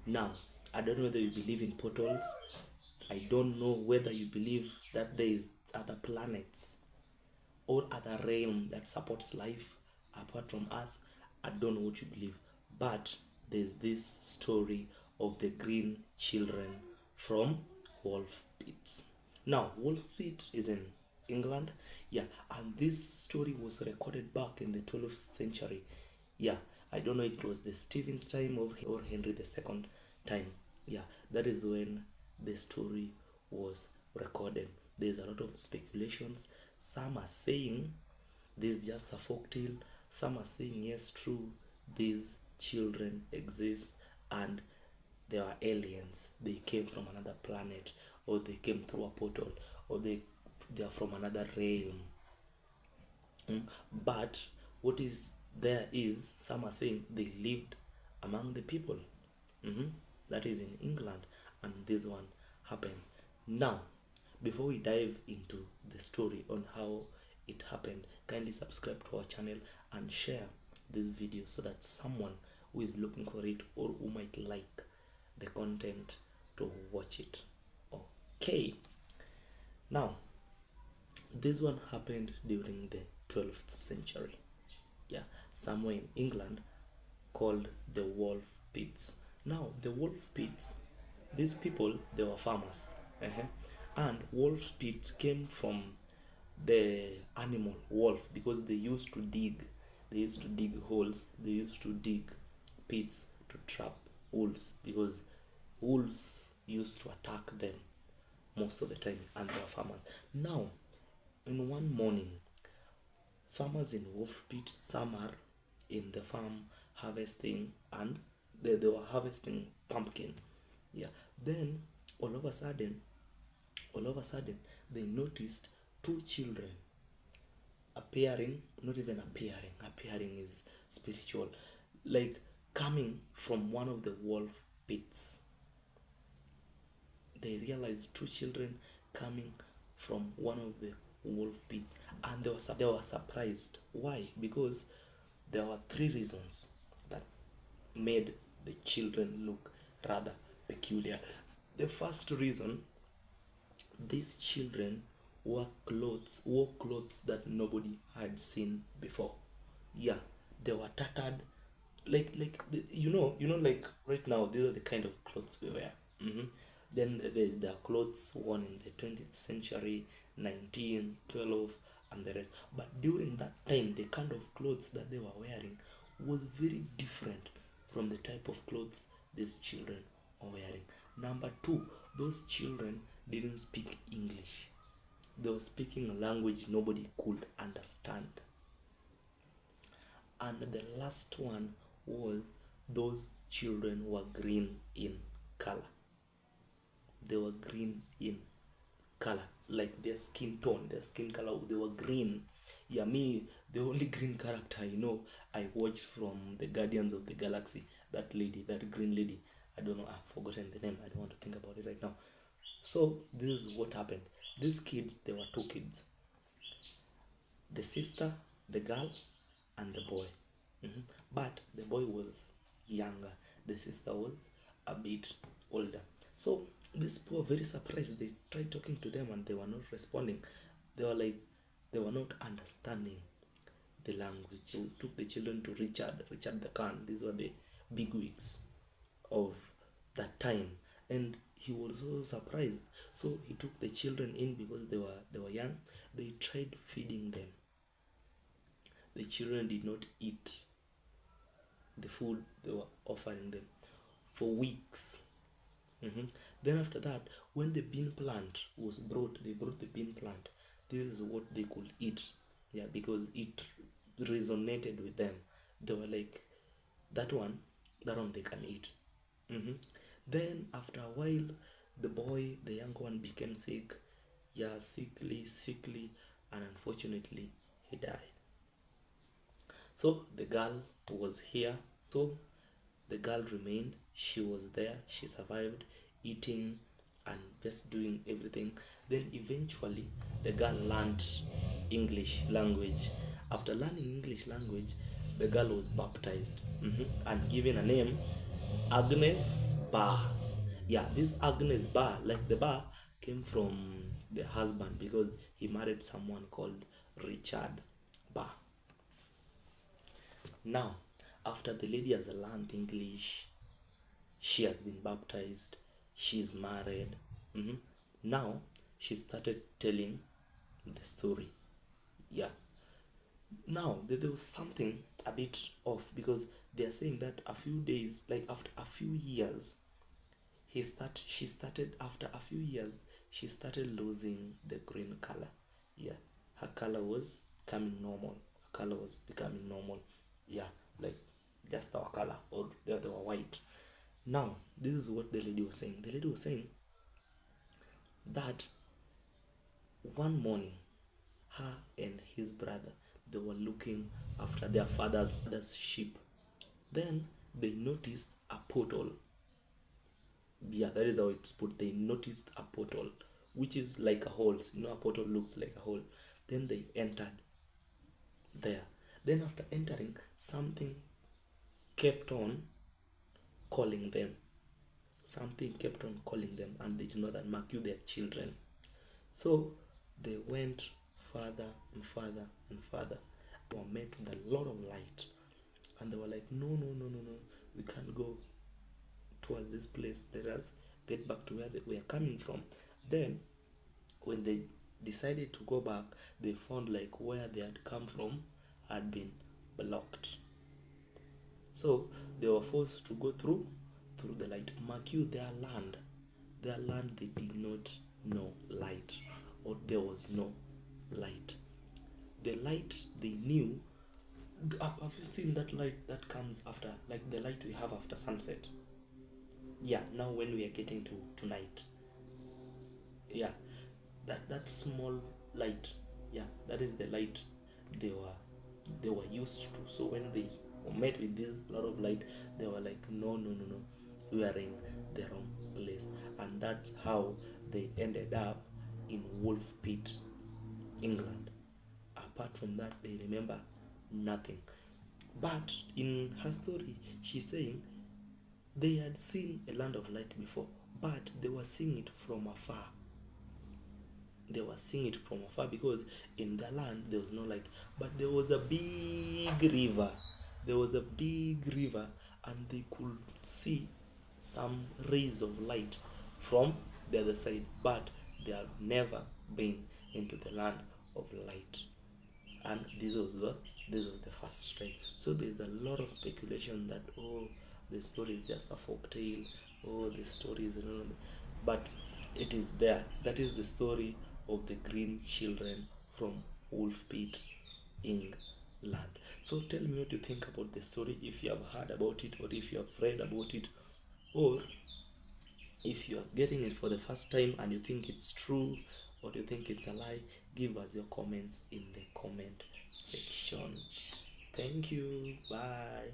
Now, I don't know whether you believe in portals. I don't know whether you believe that there is other planets or other realm that supports life apart from Earth. I don't know what you believe, but there's this story of the green children from Woolpit. Now, Woolpit is in England, yeah, and this story was recorded back in the 12th century. Yeah, I don't know it was the Stephen's time or Henry II time. Yeah, that is when the story was recorded. There's a lot of speculations. Some are saying this is just a folktale. Some are saying yes, true, these children exist and they are aliens. They came from another planet, or they came through a portal, or they are from another realm. But what is there is some are saying they lived among the people. That is in England, and this one happened. Now, before we dive into the story on how it happened, kindly subscribe to our channel and share this video so that someone who is looking for it or who might like the content to watch it. Okay, now this one happened during the 12th century, yeah, somewhere in England, called the Wolf Pits. Now, the Wolf Pits, these people, they were farmers. And wolf pits came from the animal wolf, because they used to dig holes, they used to dig pits to trap wolves, because wolves used to attack them most of the time, and they were farmers. Now, in one morning, farmers in wolf pit, some are in the farm harvesting, and they were harvesting pumpkin. Yeah, then all of a sudden they noticed two children appearing. Not even appearing is spiritual, like coming from one of the wolf pits. They realized two children coming from one of the wolf pits, and they were surprised. Why? Because there were three reasons that made the children look rather peculiar. The first reason, these children wore clothes that nobody had seen before. Yeah, they were tattered, like right now these are the kind of clothes we wear. Then there are clothes worn in the 20th century, 19, 12, and the rest. But during that time, the kind of clothes that they were wearing was very different from the type of clothes these children are wearing. Number two, those children didn't speak English. They were speaking a language nobody could understand. And the last one was, those children were green in color. They were green in color, like their skin tone, their skin color, they were green. Yeah, me, the only green character I know, I watched from the Guardians of the Galaxy, that lady, that green lady. I don't know, I've forgotten the name. I don't want to think about it right now. So this is what happened. These kids, there were two kids, the sister, the girl, and the boy. But the boy was younger, the sister was a bit older. So these people were very surprised. They tried talking to them and they were not responding. They were not understanding the language. We took the children to Richard the Khan. These were the bigwigs of that time, and he was so surprised. So he took the children in because they were young. They tried feeding them. The children did not eat the food they were offering them for weeks. Then after that, when the bean plant was brought, they brought the bean plant. This is what they could eat. Yeah, because it resonated with them. They were like, that one they can eat. Then after a while, the young one, became sick. Yeah, sickly, and unfortunately he died. So the girl was here. So the girl remained. She was there. She survived, eating and just doing everything. Then eventually the girl learned English language. After learning English language, the girl was baptized and given a name. Agnes Bar. Yeah, this Agnes Bar, like the bar, came from the husband because he married someone called Richard Bar. Now, after the lady has learned English, she has been baptized, she's married. Mhm. Now, she started telling the story. Yeah. Now, there was something a bit off because they are saying that a few days, like after a few years, she started after a few years she started losing the green color. Yeah, her color was becoming normal. Her color was becoming normal. Yeah, like just our color, or they were white. Now this is what the lady was saying. The lady was saying that one morning, her and his brother, they were looking after their father's sheep. Then they noticed a portal. Yeah, that is how it's put. They noticed a portal, which is like a hole. You know, a portal looks like a hole. Then they entered there. Then after entering, something kept on calling them. Something kept on calling them, and they did not mark you their children. So they went further and further and further. They were met with a lot of light, and they were like, "No, no, no, no, no, we can't go towards this place. Let us get back to where we are coming from." Then when they decided to go back, they found like where they had come from had been blocked. So they were forced to go through the light. Mark you, their land, they did not know light, or there was no light. The light they knew. Have you seen that light that comes after, like the light we have after sunset? Yeah, now when we are getting to night. Yeah, that small light. Yeah, that is the light they were they were used to. So when they met with this lot of light, they were like, no, no, no, no, we are in the wrong place. And that's how they ended up in Woolpit, England. Apart from that, they remember nothing. But in her story, she's saying they had seen a land of light before, but they were seeing it from afar. They were seeing it from afar because in the land there was no light, but there was a big river. There was a big river, and they could see some rays of light from the other side, but they had never been into the land of light. And this was the first time. So there's a lot of speculation that, oh, the story is just a folk tale, oh, the story is, but it is there. That is the story of the Green Children from Woolpit, England. So tell me what you think about the story, if you have heard about it, or if you have read about it, or if you are getting it for the first time and you think it's true or you think it's a lie. Give us your comments in the comment section. Thank you. Bye.